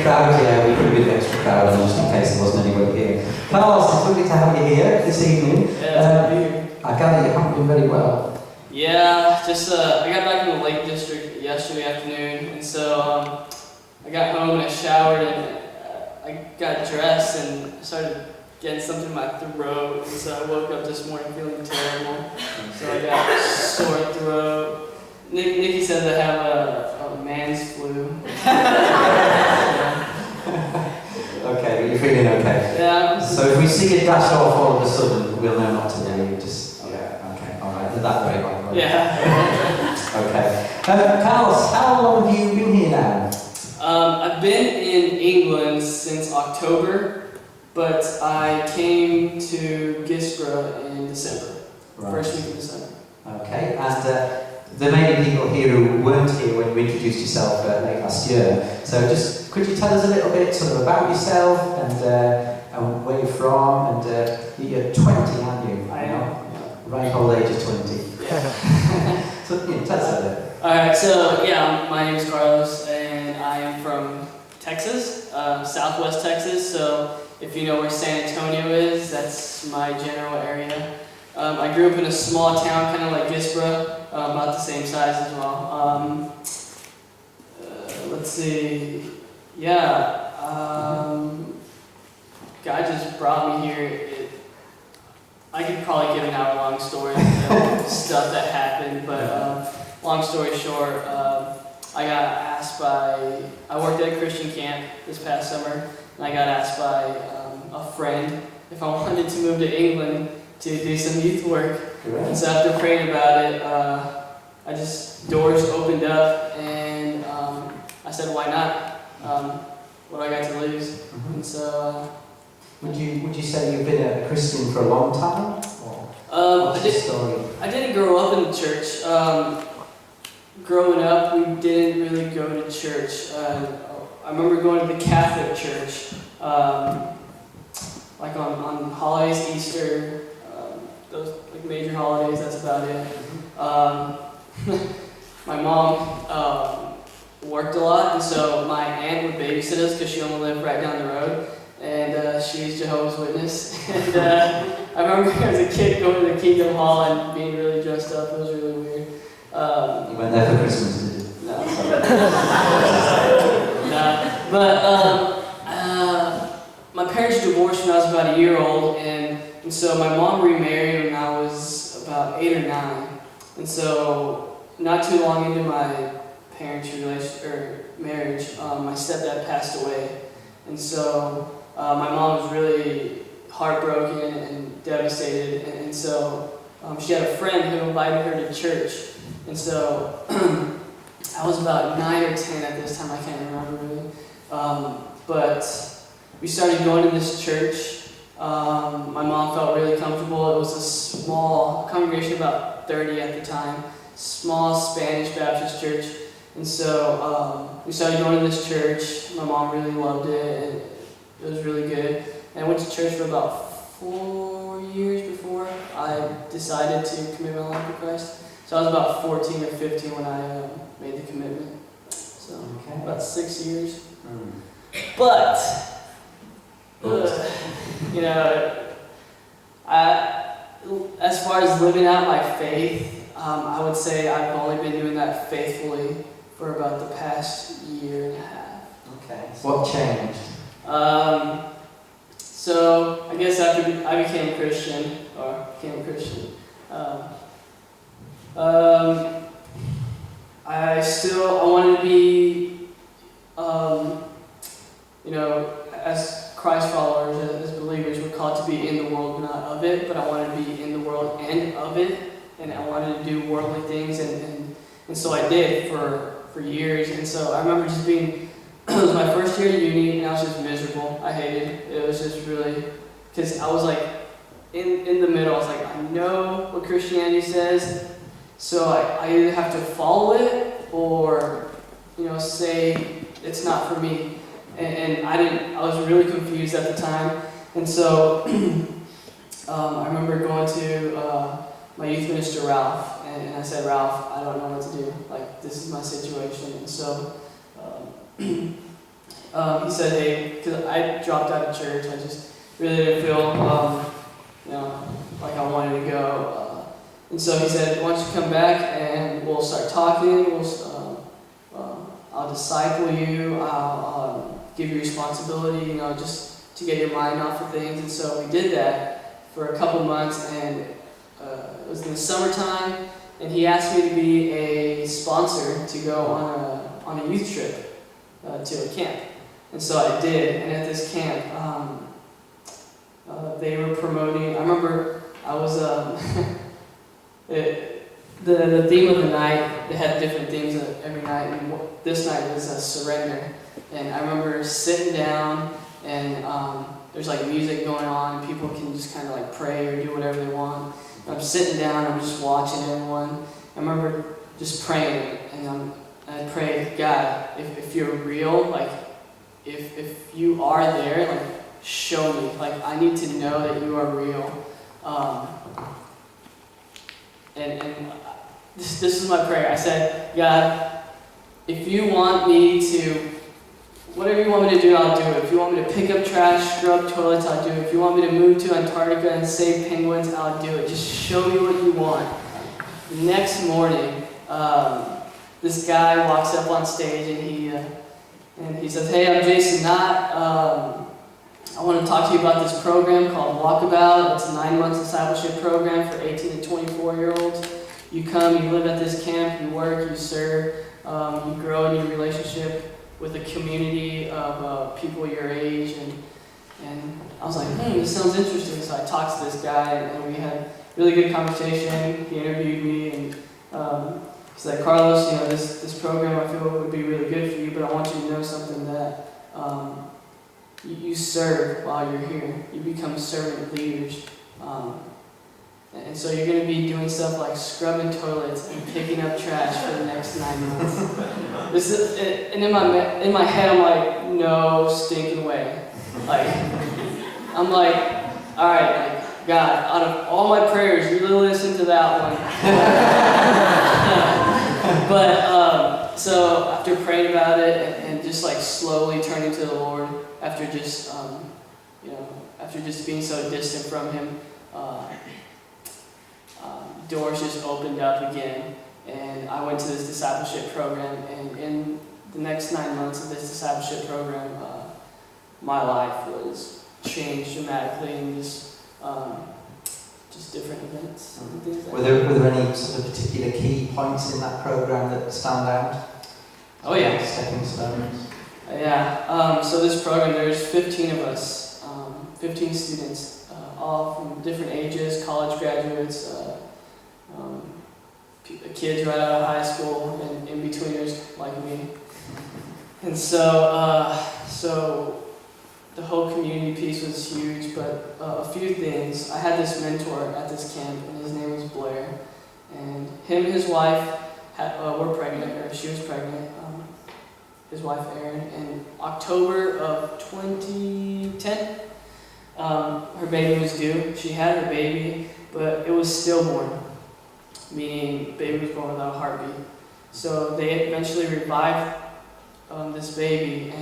bit crowded, yeah, we put a bit of extra crowd on just in case there wasn't anybody here. Carlos, it's lovely to have you here this evening. I gather you haven't been very well. Yeah, just I got back in the Lake District yesterday afternoon, and so I got home and I showered and I got dressed and started getting something in my throat, and so I woke up this morning feeling terrible. So I got a sore throat. Nikki says I have a man's flu. Okay, you're feeling okay? Yeah. So if we see you dash off all of a sudden, we'll know not to do. Just, yeah, okay, alright, that way, right? Yeah. Okay. Carlos, how long have you been here now? I've been in England since October, but I came to Gisborough in December, first week of December. Okay, and there may be people here who weren't here when you introduced yourself late last year. So just could you tell us a little bit sort of about yourself and where you're from? And you're 20, aren't you? I am. Right old age of 20. Yeah. So tell us a bit. Alright, so yeah, my name is Carlos and I am from Texas, southwest Texas. So if you know where San Antonio is, that's my general area. I grew up in a small town, kind of like Gisborough, about the same size as well. Let's see, yeah, God just brought me here. I could probably give an hour-long story of stuff that happened, but long story short, I got asked I worked at a Christian camp this past summer, and I got asked by a friend if I wanted to move to England to do some youth work. Correct. And so after praying about it, doors opened up, and I said, why not? What do I got to lose? Mm-hmm. And so... Would you say you've been a Christian for a long time? Or I didn't grow up in the church. Growing up, we didn't really go to church. I remember going to the Catholic church, like on holidays, Easter, those like major holidays. That's about it. My mom worked a lot, and so my aunt would babysit us because she only lived right down the road, and she's Jehovah's Witness. And I remember as a kid going to the Kingdom Hall and being really dressed up. It was really weird. You went there for Christmas, did you? No. No. But my parents divorced when I was about a year old, and so my mom remarried when I was about 8 or 9. And so not too long into my parents' marriage, my stepdad passed away. And so my mom was really heartbroken and devastated, and so she had a friend who invited her to church. And so I was about 9 or 10 at this time, I can't remember really. But we started going to this church. My mom felt really comfortable. It was a small congregation, about 30 at the time, small Spanish Baptist church. And so we started going to this church. My mom really loved it, and it was really good. And I went to church for about 4 years before I decided to commit my life to Christ. So I was about 14 or 15 when I made the commitment. So about 6 years. But you know, as far as living out my faith, I would say I've only been doing that faithfully for about the past year and a half. Okay. What changed? So I guess after I became a Christian, I wanted to be, you know, as Christ followers, as believers, we're called to be in the world, not of it, but I wanted to be in the world and of it, and I wanted to do worldly things, and so I did for years. And so I remember just being, it was my first year at uni, and I was just miserable. I hated it. It was just really, because I was like, in the middle, I was like, I know what Christianity says, so I either have to follow it or, you know, say it's not for me. And I was really confused at the time. And so I remember going to my youth minister, Ralph, and I said, Ralph, I don't know what to do. Like, this is my situation. And so He said, hey, because I dropped out of church, I just really didn't feel, like I wanted to go. And so he said, why don't you come back and we'll start talking, I'll disciple you, I'll give you responsibility, just to get your mind off of things. And so we did that for a couple months, and it was in the summertime, and he asked me to be a sponsor to go on a youth trip to a camp. And so I did, and at this camp, they were promoting, I remember I was, the theme of the night, they had different themes every night, and this night was surrender. And I remember sitting down, and there's like music going on, and people can just kind of like pray or do whatever they want. And I'm sitting down, I'm just watching everyone. I remember just praying, and I prayed, God, if you're real, like, if you are there, like, show me. Like, I need to know that you are real. And this is my prayer. I said, God, if you want me to, whatever you want me to do, I'll do it. If you want me to pick up trash, scrub toilets, I'll do it. If you want me to move to Antarctica and save penguins, I'll do it. Just show me what you want. The next morning, this guy walks up on stage, and he says, hey, I'm Jason Knott. I want to talk to you about this program called Walkabout. It's a 9-month discipleship program for 18 to 24-year-olds. You come, you live at this camp, you work, you serve, you grow in your relationship with a community of people your age. And I was like, this sounds interesting. So I talked to this guy, and we had a really good conversation. He interviewed me, and he's like, Carlos, this program I feel would be really good for you, but I want you to know something, that you serve while you're here. You become servant leaders. And so you're going to be doing stuff like scrubbing toilets and picking up trash for the next 9 months. And in my head, I'm like, no stinking way. Like, I'm like, all right, like, God, out of all my prayers, you really listen to that one. But so after praying about it and just like slowly turning to the Lord, after just being so distant from Him, doors just opened up again, and I went to this discipleship program, and in the next 9 months of this discipleship program, my life was changed dramatically, and just different events and things like that. Were there any sort of particular key points in that program that stand out? Oh yeah. Stepping stones? Yeah. So this program, there's 15 of us, 15 students, all from different ages, college graduates, kids right out of high school, and in-betweeners like me. And so the whole community piece was huge, but a few things. I had this mentor at this camp, and his name was Blair. And him and his wife were pregnant, or she was pregnant, his wife Erin, in October of 2010. Her baby was due. She had her baby, but it was stillborn, meaning baby was born without a heartbeat. So they eventually revived this baby,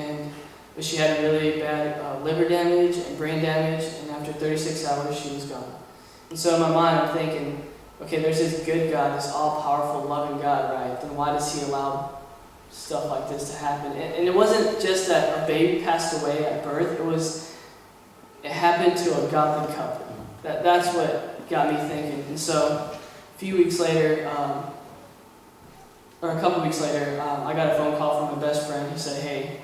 but she had really bad liver damage and brain damage, and after 36 hours she was gone. And so in my mind I'm thinking, okay, there's this good God, this all-powerful, loving God, right? Then why does He allow stuff like this to happen? And it wasn't just that a baby passed away at birth, it happened to a godly couple. That's what got me thinking. And so a few weeks later, or a couple weeks later, I got a phone call from my best friend who said, hey,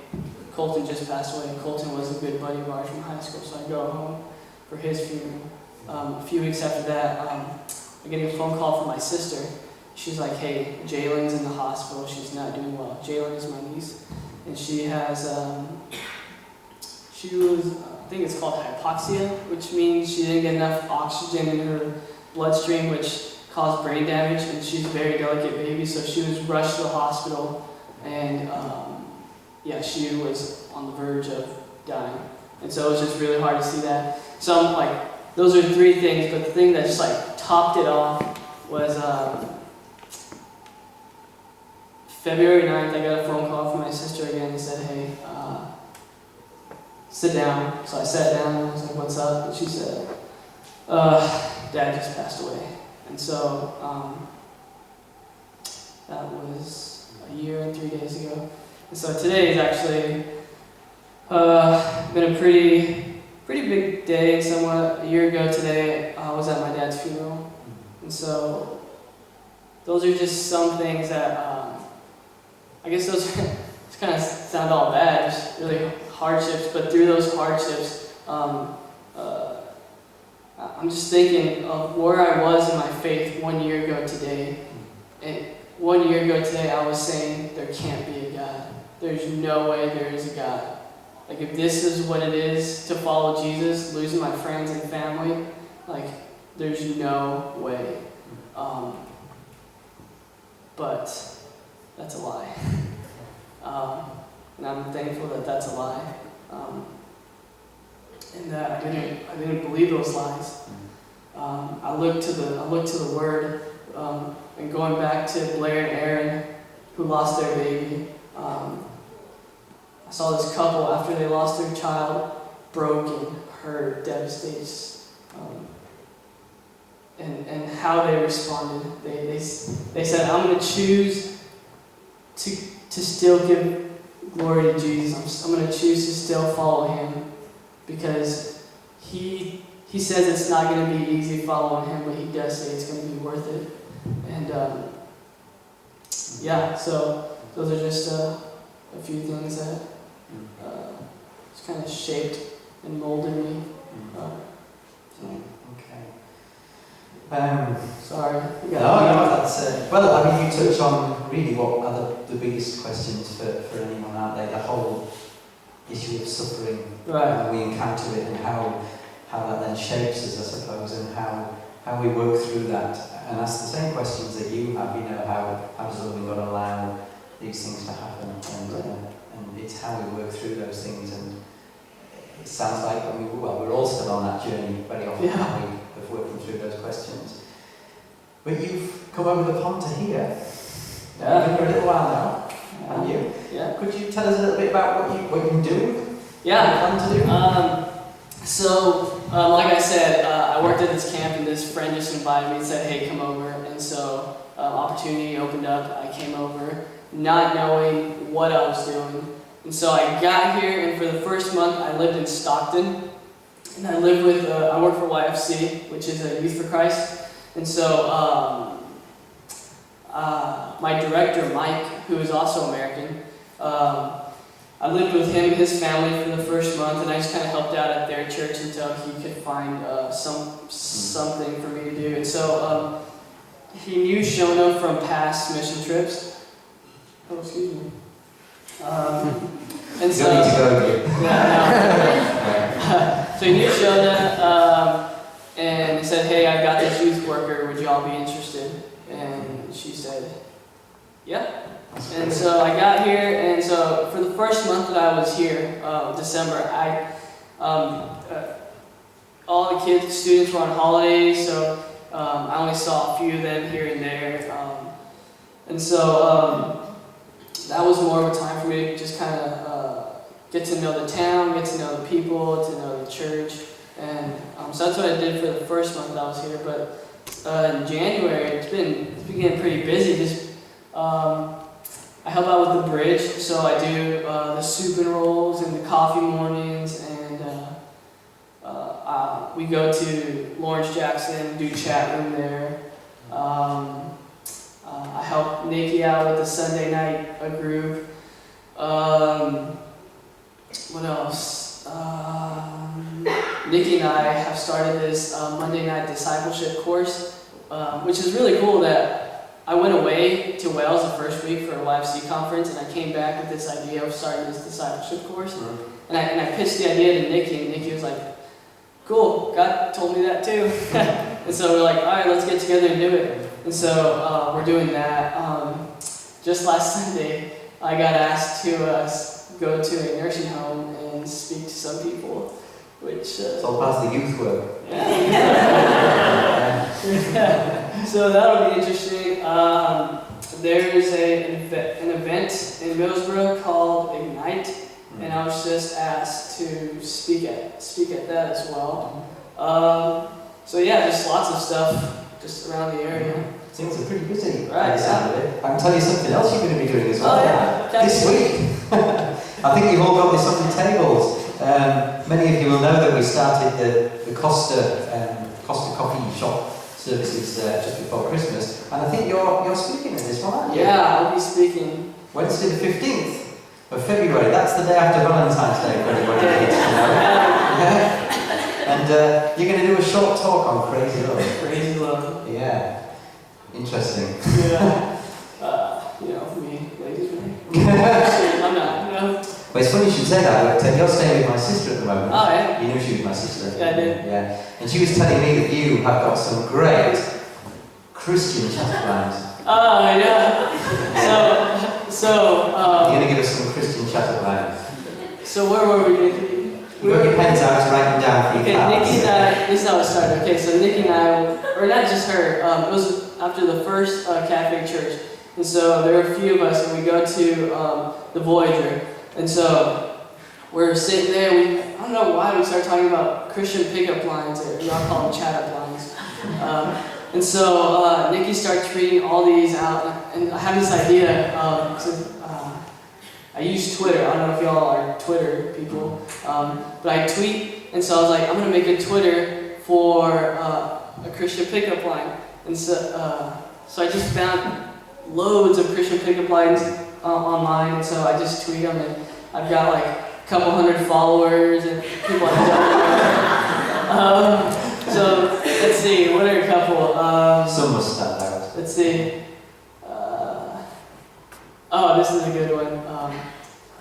Colton just passed away. And Colton was a good buddy of ours from high school, so I go home for his funeral. A few weeks after that, I'm getting a phone call from my sister. She's like, hey, Jalen's in the hospital. She's not doing well. Jalen is my niece, and she has, I think it's called hypoxia, which means she didn't get enough oxygen in her bloodstream, which caused brain damage, and she's a very delicate baby, so she was rushed to the hospital, and she was on the verge of dying. And so it was just really hard to see that. So I'm like, those are 3 things, but the thing that just like topped it off was February 9th, I got a phone call from my sister again and said, hey, sit down. So I sat down and I was like, what's up? And she said, Dad just passed away. And so that was a year and 3 days ago. And so today is actually been a pretty big day somewhat. A year ago today, I was at my dad's funeral. And so those are just some things that, I guess those kind of sound all bad, just really hardships, but through those hardships, I'm just thinking of where I was in my faith 1 year ago today. And 1 year ago today, I was saying there can't be a God. There's no way there is a God. Like, if this is what it is to follow Jesus, losing my friends and family, like, there's no way. But that's a lie. And I'm thankful that that's a lie. And that I didn't believe those lies. I looked to the Word, and going back to Blair and Aaron, who lost their baby. I saw this couple after they lost their child, broken, hurt, devastated, and how they responded. They said, "I'm going to choose to still give glory to Jesus. I'm going to choose to still follow Him, because He says it's not going to be easy following Him, but He does say it's going to be worth it." And yeah, so those are just a few things that just kind of shaped and molded me. Sorry. No, that's well. I mean, you touch on really what are the biggest questions for anyone out there. The whole issue of suffering, Right. how we encounter it, and how that then shapes us, I suppose, and how we work through that, and ask the same questions that you have. You know, how does a loving God allow these things to happen, and it's how we work through those things. And it sounds like we're all still on that journey very often, aren't we, of working through those questions. But you've come over the pond to here. Yeah. You've been for a little while now, haven't you? Yeah. Could you tell us a little bit about what you do? Yeah. What you plan to do? Like I said, I worked at this camp, and this friend just invited me and said, "Hey, come over." And so, opportunity opened up. I came over, not knowing what I was doing. And so I got here, and for the first month, I lived in Stockton, and I lived with. I work for YFC, which is a Youth for Christ. And so, my director, Mike, who is also American, I lived with him and his family for the first month, and I just kind of helped out at their church until he could find something for me to do. And so he knew Shona from past mission trips. Oh, excuse me. And You don't need to go here. So he knew Shona, and he said, "Hey, I've got this youth worker. Would you all be interested?" And she said, "Yeah." And so I got here, and so for the first month that I was here, December, all the students were on holidays, so I only saw a few of them here and there. And so that was more of a time for me to just kind of get to know the town, get to know the people, to know the church. And so that's what I did for the first month that I was here. But in January, it's been getting pretty busy. I help out with the bridge, so I do the soup and rolls and the coffee mornings, and we go to Lawrence Jackson, do chat room there. I help Nikki out with the Sunday night group. What else? Nikki and I have started this Monday night discipleship course, which is really cool. That I went away to Wales the first week for a YFC conference, and I came back with this idea of starting this discipleship course. And I pitched the idea to Nikki, and Nikki was like, "Cool, God told me that too." And so we're like, "All right, let's get together and do it." And so we're doing that. Just last Sunday, I got asked to go to a nursing home and speak to some people, which... It's all part of the youth work. Yeah. So that'll be interesting. There is an event in Middlesbrough called Ignite, and I was just asked to speak at that as well. So yeah, just lots of stuff just around the area. Things are pretty busy. Right, yeah. I can tell you something else you're going to be doing as well. Oh yeah, okay. This week. I think you've all got this on your tables. Many of you will know that we started the Costa coffee shop services just before Christmas, and I think you're speaking at this one, aren't you? Yeah, I'll be speaking Wednesday the 15th of February. That's the day after Valentine's Day for everybody. Yeah. And you're going to do a short talk on crazy love. Crazy love. Yeah. Interesting. Yeah. For me, ladies, I'm not, Well, it's funny you should say that, but you're staying with my sister at the moment. Oh, yeah. You knew she was my sister. Yeah, I did. Yeah. And she was telling me that you have got some great Christian chat lines. Oh, yeah. So, You're going to give us some Christian chat lines. So where were we, Nikki? You've got your pens out to write them down for your Okay, Nikki and I, this is how it started. Okay, so Nikki and I, or not just her, it was after the first Catholic church. And so there were a few of us, and we go to the Voyager. And so we're sitting there, I don't know why we started talking about Christian pickup lines, or y'all call them chat-up lines. And so Nikki starts reading all these out, and I have this idea. I use Twitter. I don't know if y'all are Twitter people, but I tweet, and so I was like, I'm gonna make a Twitter for a Christian pickup line. And so I just found loads of Christian pickup lines online, and so I just tweet them, and I've got like a couple hundred followers and people I don't know. So let's see, what are a couple? Some must stand out. Let's see. Oh, this is a good one.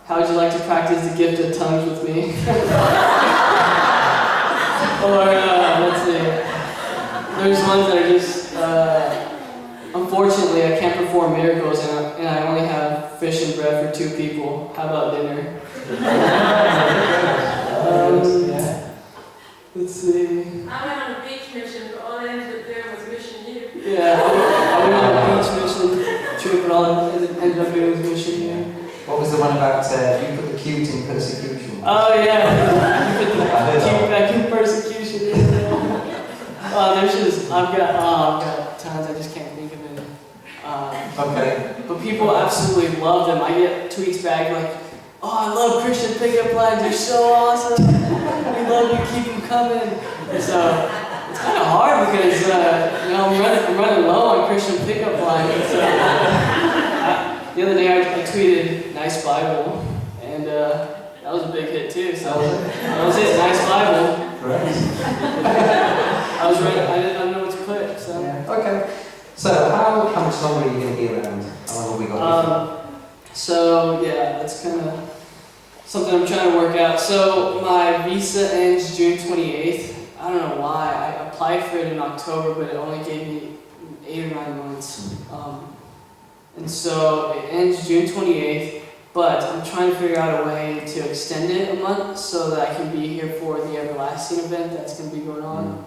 How would you like to practice the gift of tongues with me? Or let's see. There's ones that are just. Unfortunately, I can't perform miracles, and I only have fish and bread for 2 people. How about dinner? Let's see. I went on a beach mission, but all I ended up doing was mission you. Yeah, I went on a beach mission trip, and all I ended up doing was mission you. What was the one about you put the cute in persecution? Oh yeah, you put the cute back in persecution. I've got tons, I just can't think of it. Okay. But people absolutely love them. I get tweets back like, oh, I love Christian pickup lines, they're so awesome. We love you, keep them coming. And so it's kind of hard because I'm running low on Christian pickup lines. So, the other day I tweeted nice Bible, and that was a big hit too. So that was it, nice Bible. Right. I didn't know what to put. So. Yeah. Okay. So how much longer are you going to be around? How long have we got? So yeah, that's kind of something I'm trying to work out. So my visa ends June 28th. I don't know why. I applied for it in October, but it only gave me 8 or 9 months. And so it ends June 28th, but I'm trying to figure out a way to extend it a month so that I can be here for the Everlasting event that's going to be going on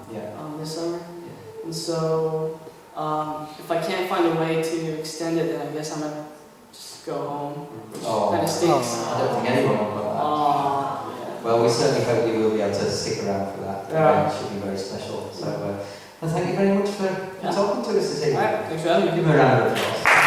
this summer. Yeah. And so if I can't find a way to extend it, then I guess I'm going to just go home, which kind of stinks. I don't think anyone will want that. Yeah. Well, we certainly hope you will be able to stick around for that. Yeah. It should be very special. So, well, thank you very much for talking to us this evening. All right, thanks for having me. Give me a round of applause.